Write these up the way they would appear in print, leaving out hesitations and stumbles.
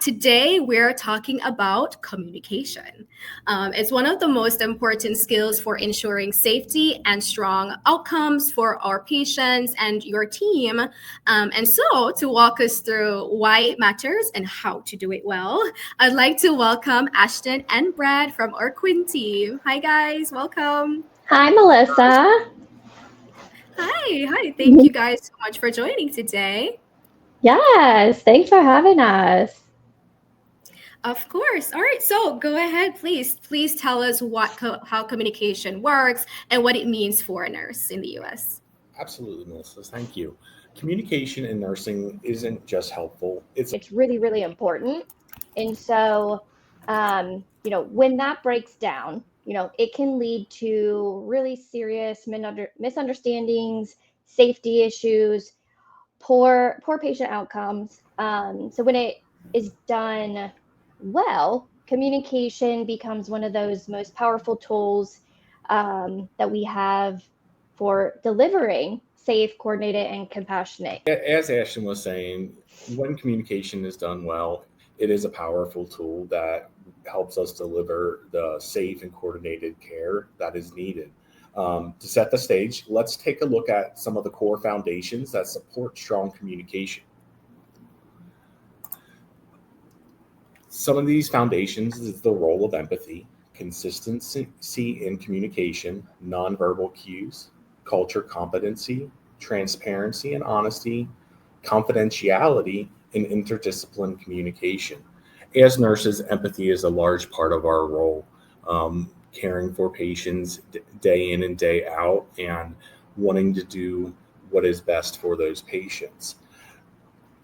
Today, we're talking about communication. It's one of the most important skills for ensuring safety and strong outcomes for our patients and your team. And so, to walk us through why it matters and how to do it well, I'd like to welcome Ashton and Brad from our Quinn team. Hi, guys. Welcome. Hi, Melissa. Hi. Thank you guys so much for joining today. Yes, thanks for having us. Of course. All right. So go ahead, please. Please tell us how communication works and what it means for a nurse in the U.S. Absolutely, Melissa. Thank you. Communication in nursing isn't just helpful, it's It's really, really important. And so, when that breaks down, it can lead to really serious misunderstandings, safety issues, poor patient outcomes. So when it is done well, communication becomes one of those most powerful tools that we have for delivering safe, coordinated, and compassionate. as Ashton was saying, when communication is done well, it is a powerful tool that helps us deliver the safe and coordinated care that is needed. To set the stage, let's take a look at some of the core foundations that support strong communication. Some of these foundations is the role of empathy, consistency in communication, nonverbal cues, culture competency, transparency and honesty, confidentiality, and interdisciplinary communication. As nurses, empathy is a large part of our role, caring for patients day in and day out and wanting to do what is best for those patients.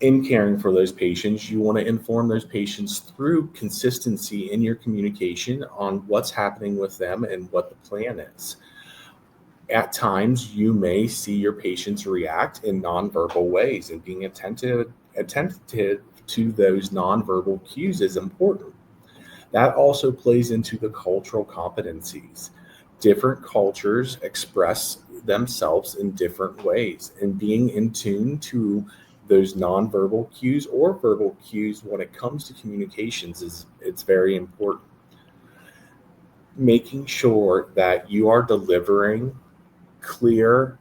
In caring for those patients, you want to inform those patients through consistency in your communication on what's happening with them and what the plan is. At times, you may see your patients react in nonverbal ways, and being attentive to those nonverbal cues is important. That also plays into the cultural competencies. Different cultures express themselves in different ways, and being in tune to those nonverbal cues or verbal cues when it comes to communications it's very important. Making sure that you are delivering clear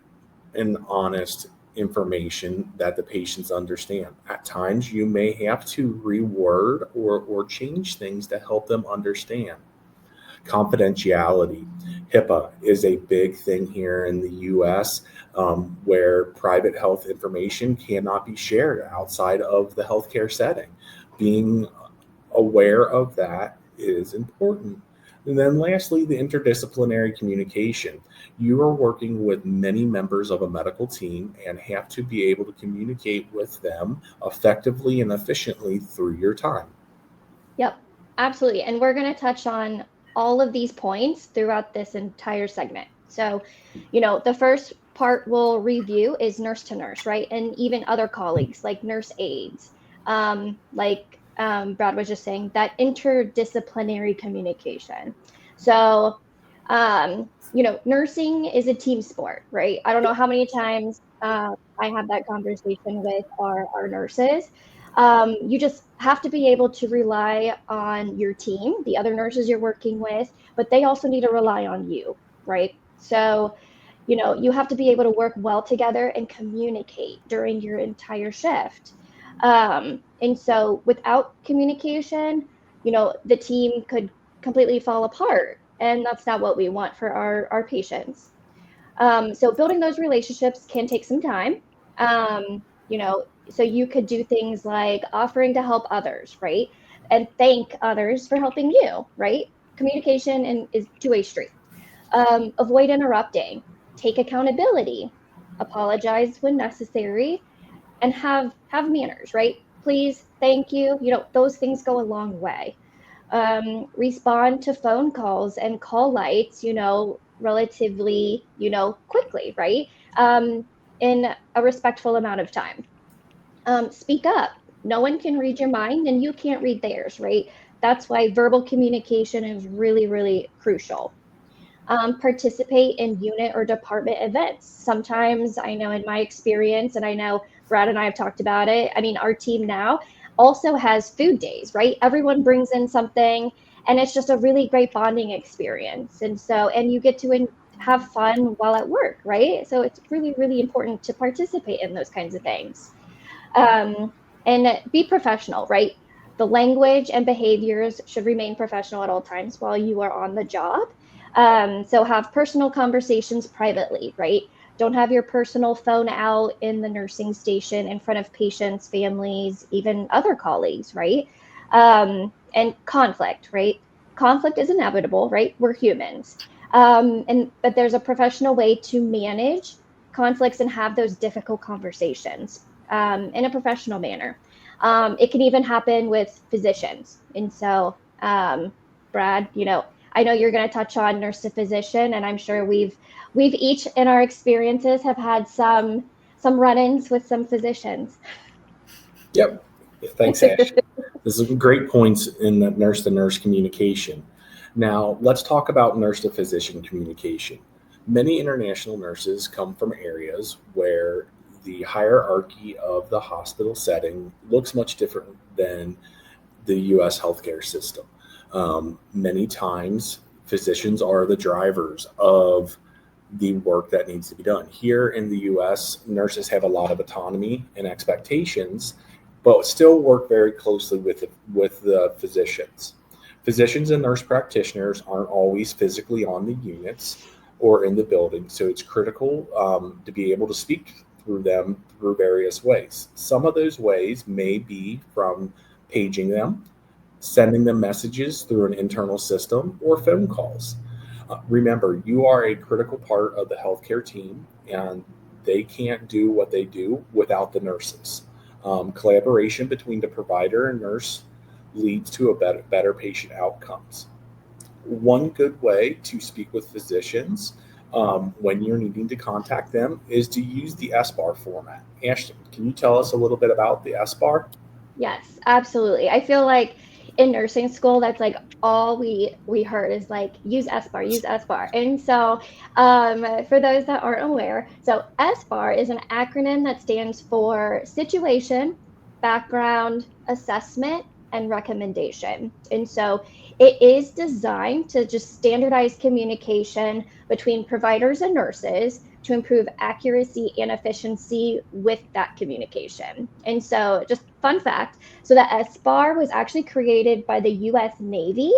and honest information that the patients understand. At times, you may have to reword or change things to help them understand. Confidentiality. HIPAA is a big thing here in the US, where private health information cannot be shared outside of the healthcare setting. Being aware of that is important. And then lastly, the interdisciplinary communication. You are working with many members of a medical team and have to be able to communicate with them effectively and efficiently through your time. Yep, absolutely. And we're going to touch on all of these points throughout this entire segment. So, the first part we'll review is nurse to nurse, right? And even other colleagues like nurse aides, Brad was just saying, that interdisciplinary communication. So, nursing is a team sport, right? I don't know how many times I have that conversation with our nurses. You just have to be able to rely on your team, the other nurses you're working with, but they also need to rely on you, right? So, you have to be able to work well together and communicate during your entire shift. And so without communication, the team could completely fall apart. And that's not what we want for our patients. So building those relationships can take some time. So you could do things like offering to help others, right? And thank others for helping you, right? Communication is two-way street. Avoid interrupting, take accountability, apologize when necessary, and have manners, right? Please, thank you. Those things go a long way. Respond to phone calls and call lights, relatively, quickly, right? In a respectful amount of time. Speak up. No one can read your mind and you can't read theirs, right? That's why verbal communication is really, really crucial. Participate in unit or department events. Sometimes I know in my experience, and I know Brad and I have talked about it. I mean, our team now, also has food days, right? Everyone brings in something, and it's just a really great bonding experience. And you get to have fun while at work, right? So it's really, really important to participate in those kinds of things. And be professional, right? The language and behaviors should remain professional at all times while you are on the job. So have personal conversations privately, right? Don't have your personal phone out in the nursing station in front of patients, families, even other colleagues, right? And conflict, right? Conflict is inevitable, right? We're humans. But there's a professional way to manage conflicts and have those difficult conversations in a professional manner. It can even happen with physicians. And so, Brad, I know you're going to touch on nurse to physician, and I'm sure we've each in our experiences have had some run-ins with some physicians. Yep. Thanks, Ash. This is great points in the nurse to nurse communication. Now, let's talk about nurse to physician communication. Many international nurses come from areas where the hierarchy of the hospital setting looks much different than the US healthcare system. Many times, physicians are the drivers of the work that needs to be done. Here in the US, nurses have a lot of autonomy and expectations, but still work very closely with the physicians. Physicians and nurse practitioners aren't always physically on the units or in the building, so it's critical to be able to speak through them through various ways. Some of those ways may be from paging them, sending them messages through an internal system, or phone calls. Remember, you are a critical part of the healthcare team, and they can't do what they do without the nurses. Collaboration between the provider and nurse leads to a better patient outcomes. One good way to speak with physicians when you're needing to contact them is to use the SBAR format. Ashton, can you tell us a little bit about the SBAR? Yes, absolutely. I feel like in nursing school, that's like all we heard is like use SBAR, use SBAR. And so for those that aren't aware, so SBAR is an acronym that stands for situation, background, assessment, and recommendation. And so it is designed to just standardize communication between providers and nurses to improve accuracy and efficiency with that communication. And so just fun fact, so the SBAR was actually created by the US Navy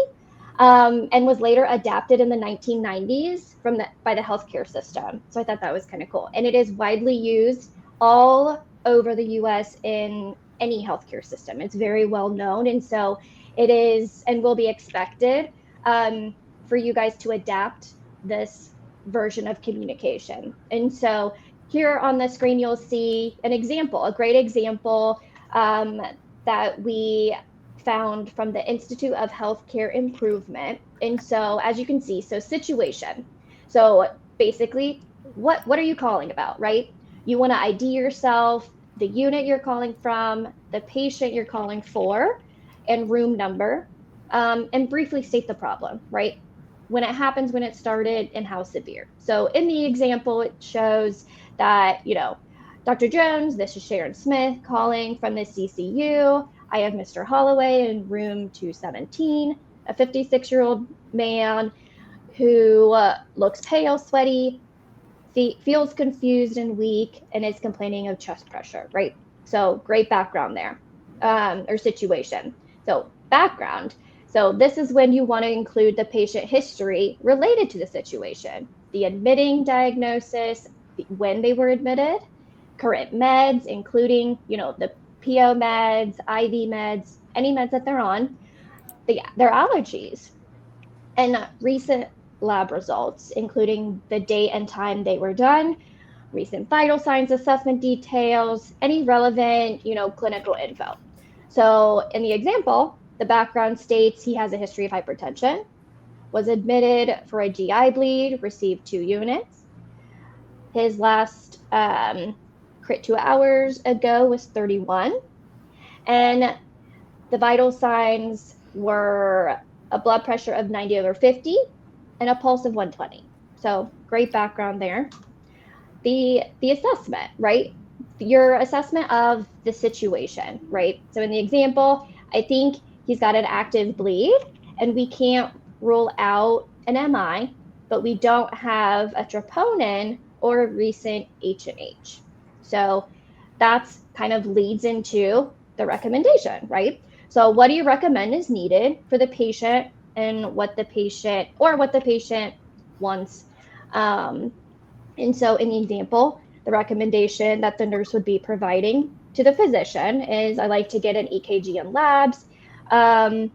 and was later adapted in the 1990s by the healthcare system. So I thought that was kind of cool. And it is widely used all over the US in any healthcare system. It's very well known. And so it is and will be expected for you guys to adapt this version of communication. And so here on the screen, you'll see an example, a great example that we found from the Institute of Healthcare Improvement. And so as you can see, so situation. So basically, what are you calling about, right? You want to ID yourself, the unit you're calling from, the patient you're calling for, and room number, and briefly state the problem, right? When it happens, when it started, and how severe. So in the example, it shows that, Dr. Jones, this is Sharon Smith calling from the CCU. I have Mr. Holloway in room 217, a 56-year-old man who looks pale, sweaty, feels confused and weak, and is complaining of chest pressure, right? So great background there, or situation. So background. So this is when you want to include the patient history related to the situation, the admitting diagnosis, when they were admitted, current meds, including, the PO meds, IV meds, any meds that they're on, their allergies, and recent lab results, including the date and time they were done, recent vital signs assessment details, any relevant, clinical info. So in the example, the background states he has a history of hypertension, was admitted for a GI bleed, received 2 units. His last crit 2 hours ago was 31. And the vital signs were a blood pressure of 90/50 and a pulse of 120. So great background there. The assessment, right? your assessment of the situation, right? So in the example, I think he's got an active bleed and we can't rule out an MI, but we don't have a troponin or a recent H&H. So that's kind of leads into the recommendation, right? So what do you recommend is needed for the patient and what the patient wants. And so in the example, the recommendation that the nurse would be providing to the physician is, I like to get an EKG and labs, and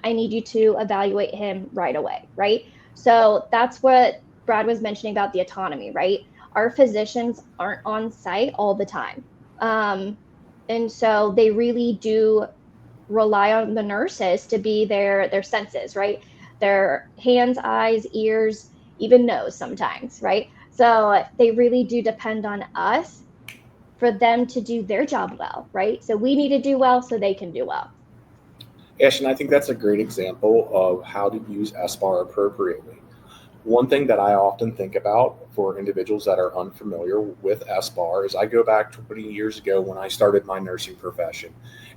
I need you to evaluate him right away, right? So that's what Brad was mentioning about the autonomy, right? Our physicians aren't on site all the time. And so they really do rely on the nurses to be their senses, right? Their hands, eyes, ears, even nose sometimes, right? So they really do depend on us for them to do their job well, right? So we need to do well so they can do well. Ashton, I think that's a great example of how to use SBAR appropriately. One thing that I often think about for individuals that are unfamiliar with SBAR is I go back 20 years ago when I started my nursing profession,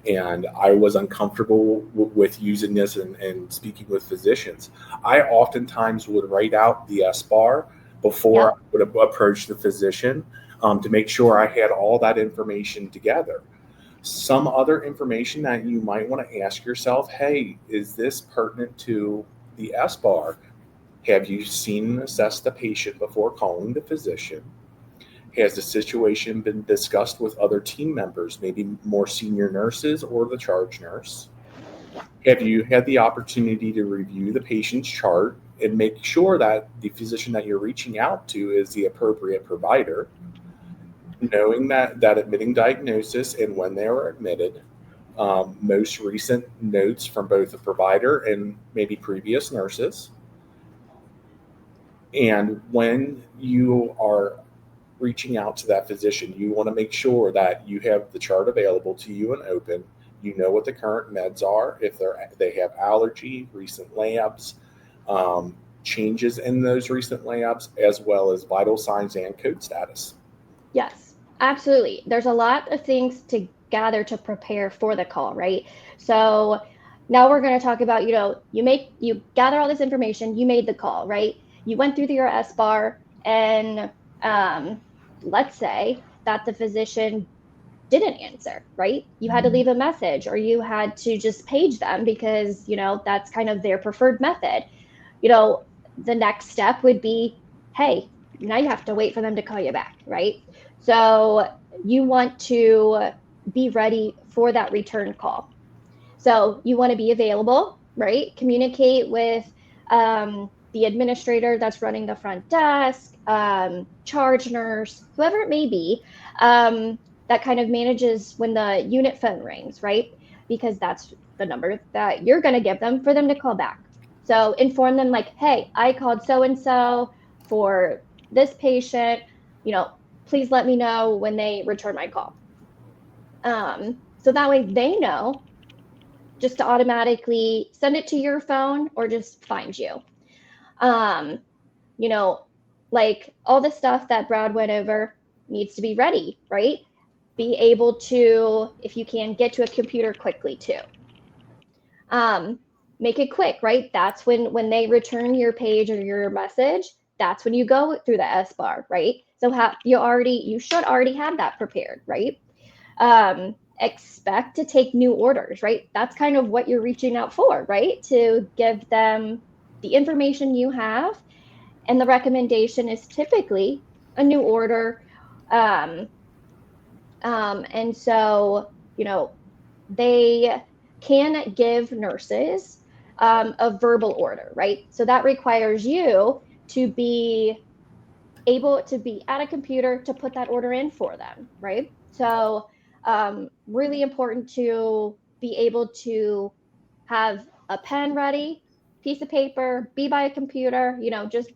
and I was uncomfortable with using this and speaking with physicians. I oftentimes would write out the SBAR before I would approach the physician to make sure I had all that information together. Some other information that you might want to ask yourself, hey, is this pertinent to the SBAR? Have you seen and assessed the patient before calling the physician? Has the situation been discussed with other team members, maybe more senior nurses or the charge nurse? Have you had the opportunity to review the patient's chart and make sure that the physician that you're reaching out to is the appropriate provider? Knowing that admitting diagnosis and when they were admitted, most recent notes from both the provider and maybe previous nurses. And when you are reaching out to that physician, you want to make sure that you have the chart available to you and open. You know what the current meds are, if they have allergy, recent labs, changes in those recent labs, as well as vital signs and code status. Yes, absolutely. There's a lot of things to gather to prepare for the call, right? So now we're going to talk about, you gather all this information, you made the call, right? You went through your SBAR, and let's say that the physician didn't answer, right? You had to leave a message, or you had to just page them because, that's kind of their preferred method. The next step would be, hey, now you have to wait for them to call you back, right? So you want to be ready for that return call. So you want to be available, right? Communicate with the administrator that's running the front desk, charge nurse, whoever it may be, that kind of manages when the unit phone rings, right? Because that's the number that you're going to give them for them to call back. So inform them like, hey, I called so-and-so for this patient, please let me know when they return my call. So that way they know just to automatically send it to your phone or just find you. Like all the stuff that Brad went over needs to be ready, right? Be able to, if you can, get to a computer quickly too. Make it quick, right? That's when they return your page or your message, that's when you go through the SBAR, right? So you should already have that prepared, right? Expect to take new orders, right? That's kind of what you're reaching out for, right? To give them the information you have, and the recommendation is typically a new order. And so, they can give nurses a verbal order, right? So that requires you to be able to be at a computer to put that order in for them, right? So really important to be able to have a pen ready, piece of paper, be by a computer, just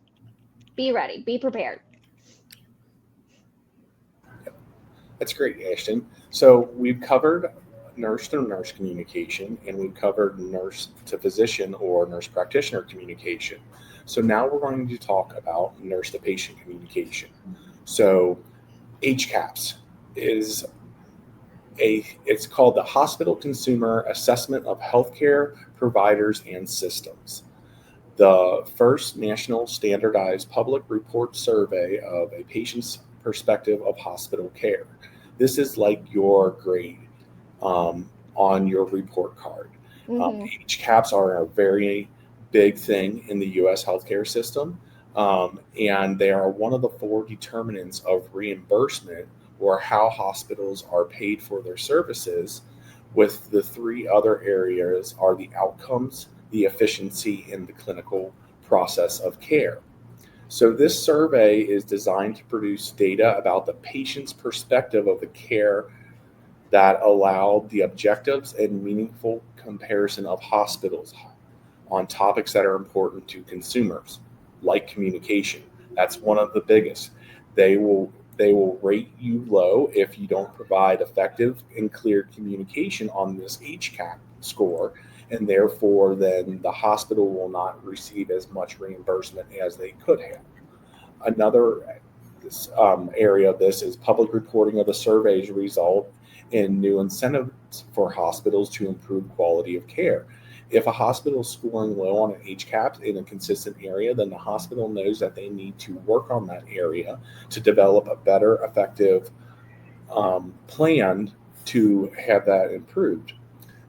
be ready, be prepared. That's great, Ashton. So we've covered nurse to nurse communication, and we've covered nurse to physician or nurse practitioner communication. So now we're going to talk about nurse to patient communication. So HCAHPS is it's called the Hospital Consumer Assessment of Healthcare Providers and Systems, the first national standardized public report survey of a patient's perspective of hospital care. This is like your grade on your report card. HCAHPS are a very big thing in the U.S. healthcare system, and they are one of the 4 determinants of reimbursement, or how hospitals are paid for their services, with the 3 other areas are the outcomes, the efficiency, and the clinical process of care. So this survey is designed to produce data about the patient's perspective of the care that allow the objectives and meaningful comparison of hospitals on topics that are important to consumers, like communication. That's one of the biggest. They will rate you low if you don't provide effective and clear communication on this HCAHPS score, and therefore then the hospital will not receive as much reimbursement as they could have. Another area of this is public reporting of the survey's result in new incentives for hospitals to improve quality of care. If a hospital is scoring low on an HCAHPS in a consistent area, then the hospital knows that they need to work on that area to develop a better, effective plan to have that improved.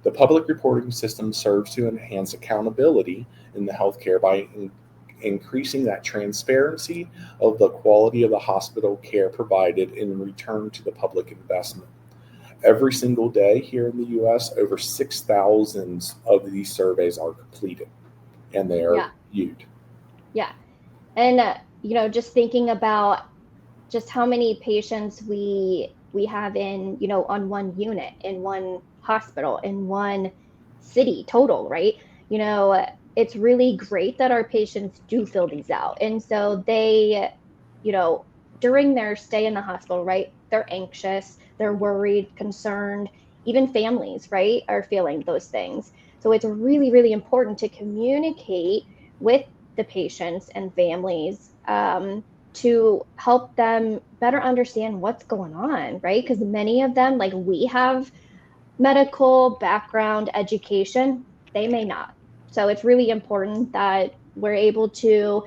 The public reporting system serves to enhance accountability in the healthcare by increasing that transparency of the quality of the hospital care provided in return to the public investment. Every single day here in the U.S., over 6,000 of these surveys are completed, and they are viewed. Yeah. And, just thinking about just how many patients we have in, on one unit, in one hospital, in one city total, right? It's really great that our patients do fill these out. And so they, during their stay in the hospital, right, they're anxious, they're worried, concerned, even families, right, are feeling those things. So it's really, really important to communicate with the patients and families to help them better understand what's going on, right? Because many of them, like we have medical background education, they may not. So it's really important that we're able to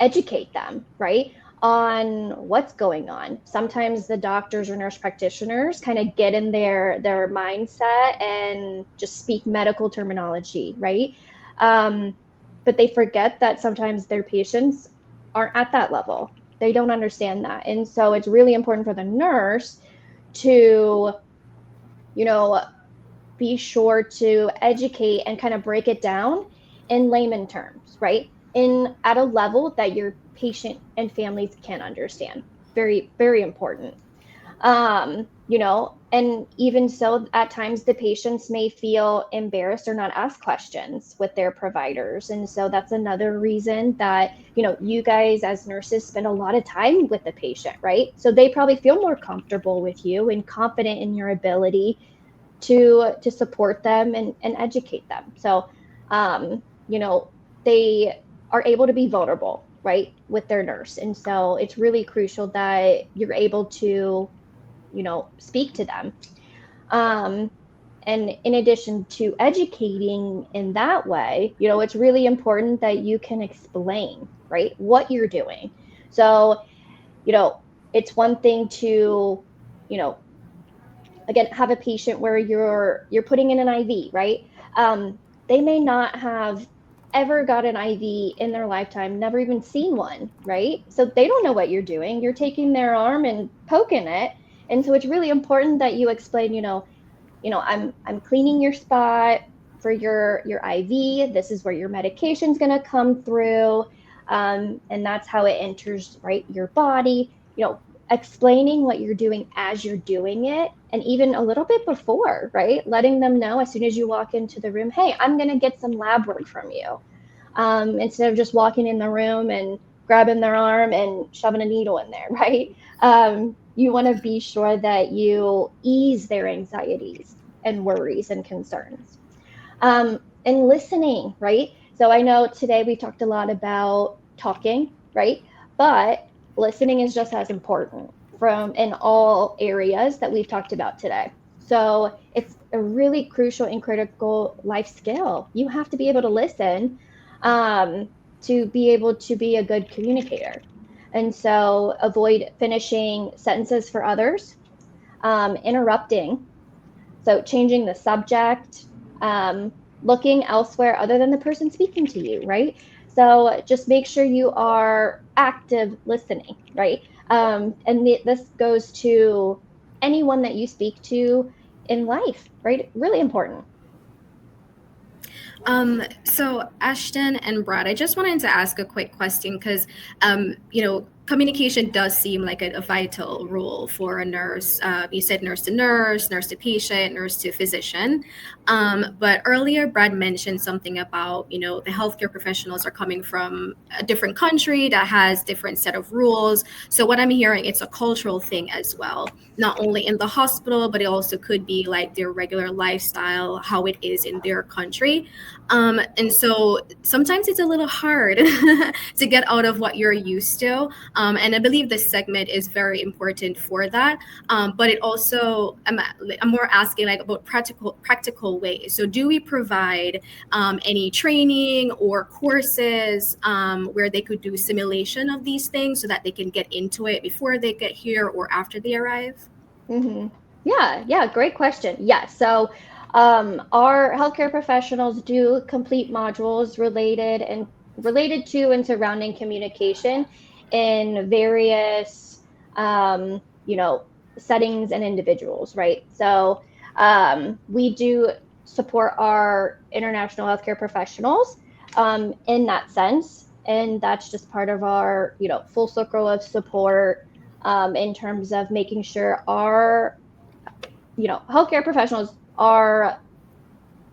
educate them, right, on what's going on. Sometimes the doctors or nurse practitioners kind of get in their mindset and just speak medical terminology, right? But they forget that sometimes their patients aren't at that level. They don't understand that. And so it's really important for the nurse to, be sure to educate and kind of break it down in layman terms, right? At a level that your patient and families can understand. Very, very important. And even so, at times the patients may feel embarrassed or not ask questions with their providers. And so that's another reason that, you guys as nurses spend a lot of time with the patient, right? So they probably feel more comfortable with you and confident in your ability to support them and educate them. So, they are able to be vulnerable, right, with their nurse. And so it's really crucial that you're able to, speak to them. And in addition to educating in that way, it's really important that you can explain, right, what you're doing. So, it's one thing to, again, have a patient where you're putting in an IV, right? They may not have ever got an IV in their lifetime, never even seen one, right? So they don't know what you're doing. You're taking their arm and poking it. And so it's really important that you explain, I'm cleaning your spot for your IV. This is where your medication's going to come through. And that's how it enters, right, your body. Explaining what you're doing as you're doing it, and even a little bit before, right? Letting them know as soon as you walk into the room, hey, I'm going to get some lab work from you. Instead of just walking in the room and grabbing their arm and shoving a needle in there, right? You want to be sure that you ease their anxieties and worries and concerns. And listening, right? So I know today we talked a lot about talking, right? But listening is just as important from in all areas that we've talked about today. So it's a really crucial and critical life skill. You have to be able to listen to be able to be a good communicator. And so avoid finishing sentences for others, interrupting, so changing the subject, looking elsewhere other than the person speaking to you, right? So just make sure you are active listening, right? And this goes to anyone that you speak to in life, right? Really important. So Ashton and Brad, I just wanted to ask a quick question because, communication does seem like a vital role for a nurse. You said nurse to nurse, nurse to patient, nurse to physician. But earlier, Brad mentioned something about, the healthcare professionals are coming from a different country that has different set of rules. So what I'm hearing, it's a cultural thing as well, not only in the hospital, but it also could be like their regular lifestyle, how it is in their country. And so sometimes it's a little hard to get out of what you're used to. And I believe this segment is very important for that. But it also, I'm more asking like about practical ways. So do we provide any training or courses where they could do simulation of these things so that they can get into it before they get here or after they arrive? Mm-hmm. Yeah, great question. Yes. So our healthcare professionals do complete modules related to and surrounding communication in various settings and individuals, right? So we do support our international healthcare professionals in that sense, and that's just part of our full circle of support in terms of making sure our healthcare professionals are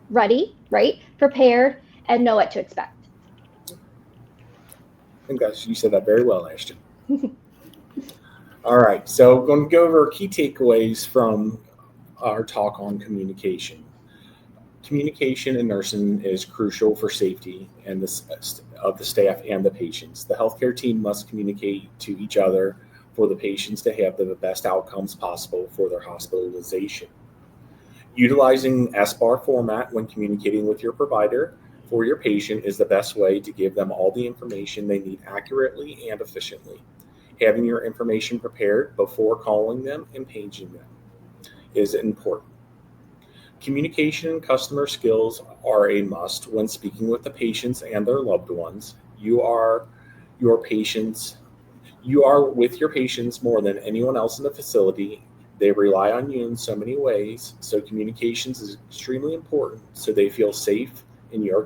ready, right, prepared, and know what to expect. I think you said that very well, Ashton. All right, so I'm going to go over key takeaways from our talk on communication. Communication in nursing is crucial for safety and of the staff and the patients. The healthcare team must communicate to each other for the patients to have the best outcomes possible for their hospitalization. Utilizing SBAR format when communicating with your provider for your patient is the best way to give them all the information they need accurately and efficiently. Having your information prepared before calling them and paging them is important. Communication and customer skills are a must when speaking with the patients and their loved ones. You are with your patients more than anyone else in the facility. They rely on you in so many ways, so communications is extremely important so they feel safe in your